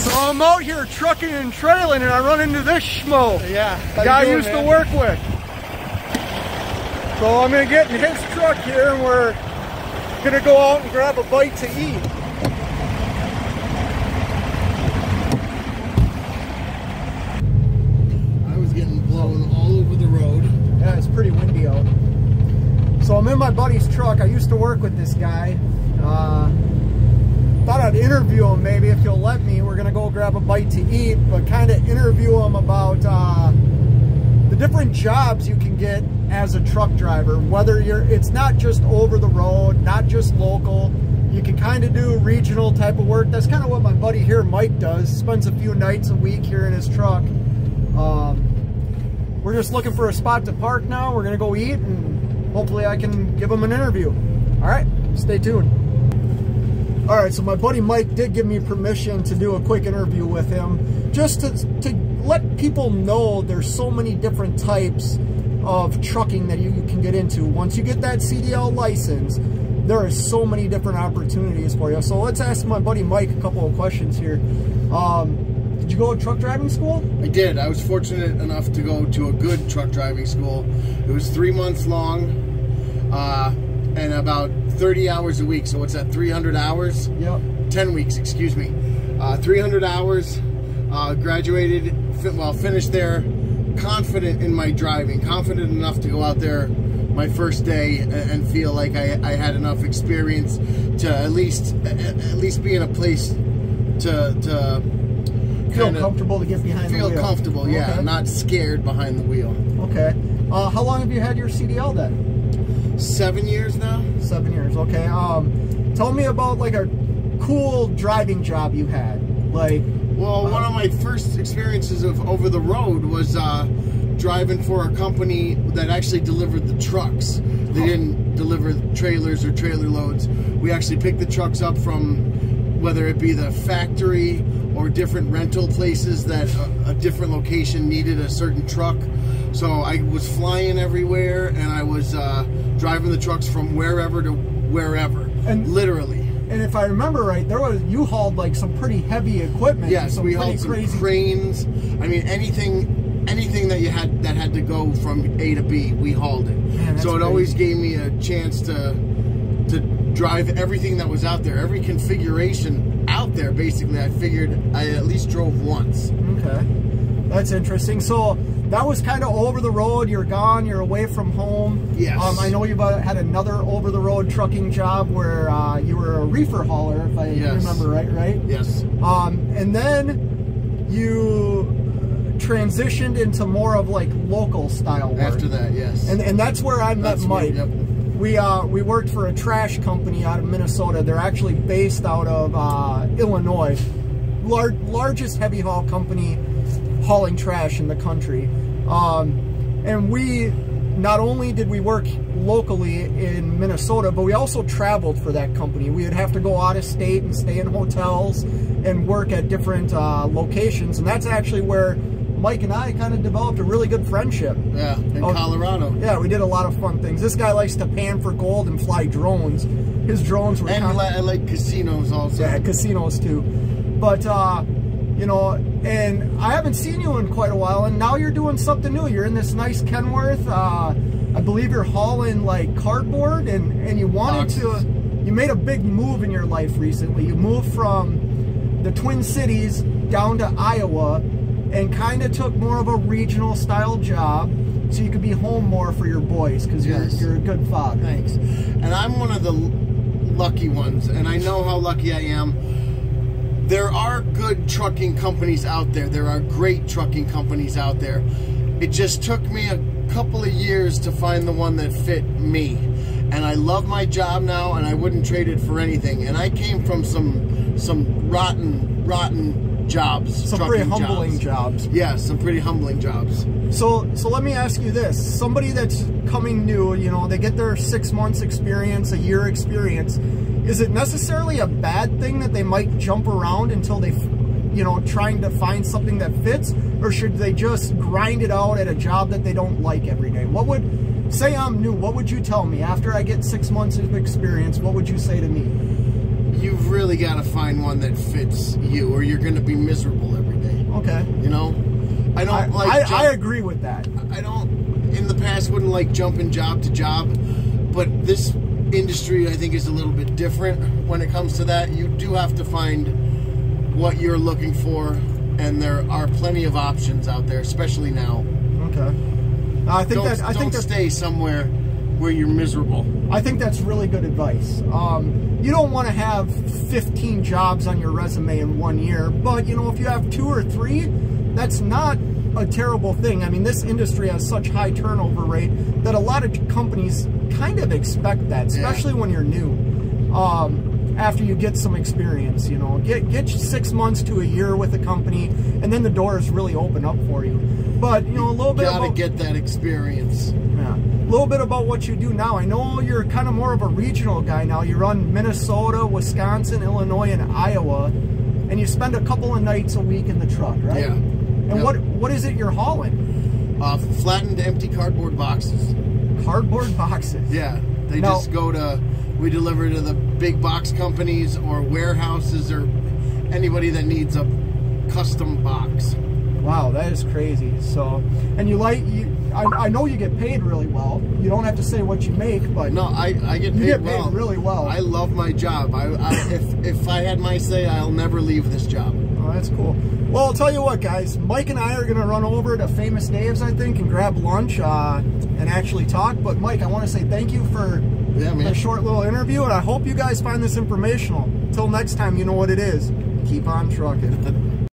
So I'm out here trucking and trailing and I run into this schmo. Yeah. The guy I used to work with. So I'm gonna get in his truck here and we're gonna go out and grab a bite to eat. I was getting blown all over the road. Yeah, it's pretty windy out. So I'm in my buddy's truck. I used to work with this guy. Thought I'd interview him maybe if he'll let me. We're gonna go grab a bite to eat, but kind of interview him about the different jobs you can get as a truck driver. Whether it's not just over the road, not just local. You can kind of do regional type of work. That's kind of what my buddy here, Mike, does. Spends a few nights a week here in his truck. We're just looking for a spot to park now. We're gonna go eat and hopefully I can give him an interview. All right, stay tuned. All right, so my buddy Mike did give me permission to do a quick interview with him, just to let people know there's so many different types of trucking that you can get into. Once you get that CDL license, there are so many different opportunities for you. So let's ask my buddy Mike a couple of questions here. Did you go to truck driving school? I did. I was fortunate enough to go to a good truck driving school. It was 3 months long and about 30 hours a week. So what's that, 300 hours? Yep. 10 weeks, excuse me. 300 hours, graduated, finished there, confident in my driving, confident enough to go out there my first day and feel like I had enough experience to at least be in a place to feel comfortable to get behind the wheel. Feel comfortable, yeah. Okay. Not scared behind the wheel. Okay. How long have you had your CDL then? 7 years now. 7 years, okay. Tell me about like a cool driving job you had. Like, well, one of my first experiences of over the road was driving for a company that actually delivered the trucks. They didn't deliver trailers or trailer loads. We actually picked the trucks up from whether it be the factory or different rental places that a different location needed a certain truck. So I was flying everywhere and I was driving the trucks from wherever to wherever, and literally. And if I remember right, you hauled like some pretty heavy equipment. Yes, we hauled some cranes. I mean, anything that had to go from A to B, we hauled it. Man, so it always gave me a chance to drive everything that was out there, every configuration out there. Basically, I figured I at least drove once. Okay, that's interesting. So that was kind of over the road. You're gone. You're away from home. Yes. I know you've had another over the road trucking job where you were a reefer hauler, if I remember right? Yes. And then you transitioned into more of like local style work. After that, yes. And that's where I met Mike. Yep. We worked for a trash company out of Minnesota. They're actually based out of Illinois. Largest heavy haul company hauling trash in the country. And we, not only did we work locally in Minnesota, but we also traveled for that company. We would have to go out of state and stay in hotels and work at different locations. And that's actually where Mike and I kind of developed a really good friendship. Yeah, in Colorado. Yeah, we did a lot of fun things. This guy likes to pan for gold and fly drones. His drones were I like casinos also. Yeah, casinos too. But, you know, and I haven't seen you in quite a while, and now you're doing something new. You're in this nice Kenworth. I believe you're hauling, like, cardboard, and you wanted to... You made a big move in your life recently. You moved from the Twin Cities down to Iowa and kind of took more of a regional style job so you could be home more for your boys because you're a good father. Thanks. And I'm one of the lucky ones, and I know how lucky I am. There are good trucking companies out there. There are great trucking companies out there. It just took me a couple of years to find the one that fit me. And I love my job now, and I wouldn't trade it for anything. And I came from some rotten jobs. Some pretty humbling jobs. Yeah, some pretty humbling jobs. So let me ask you this. Somebody that's coming new, you know, they get their 6 months experience, a year experience. Is it necessarily a bad thing that they might jump around until they, you know, trying to find something that fits? Or should they just grind it out at a job that they don't like every day? What would, say I'm new, what would you tell me? After I get 6 months of experience, what would you say to me? You've really got to find one that fits you, or you're going to be miserable every day. Okay. You know, I agree with that. I don't, in the past, wouldn't like jumping job to job, but this industry, I think, is a little bit different when it comes to that. You do have to find what you're looking for, and there are plenty of options out there, especially now. Okay. I think don't stay somewhere where you're miserable. I think that's really good advice. You don't want to have 15 jobs on your resume in 1 year, but you know, if you have 2 or 3, that's not a terrible thing. I mean, this industry has such high turnover rate that a lot of companies kind of expect that, especially when you're new. After you get some experience, you know, get 6 months to a year with a company, and then the doors really open up for you. But you know, a little bit gotta get that experience. Yeah, a little bit about what you do now. I know you're kind of more of a regional guy now. You run Minnesota, Wisconsin, Illinois, and Iowa, and you spend a couple of nights a week in the truck, right? Yeah. And what is it you're hauling? Flattened, empty cardboard boxes. Cardboard boxes. Yeah, they just go to. We deliver to the big box companies or warehouses or anybody that needs a custom box. Wow, that is crazy. So, and I know you get paid really well. You don't have to say what you make, but no, I get paid you get well. paid really well. I love my job. If I had my say, I'll never leave this job. Oh, that's cool. Well, I'll tell you what, guys. Mike and I are going to run over to Famous Dave's, I think, and grab lunch and actually talk. But Mike, I want to say thank you for a short little interview, and I hope you guys find this informational. Until next time, you know what it is. Keep on trucking.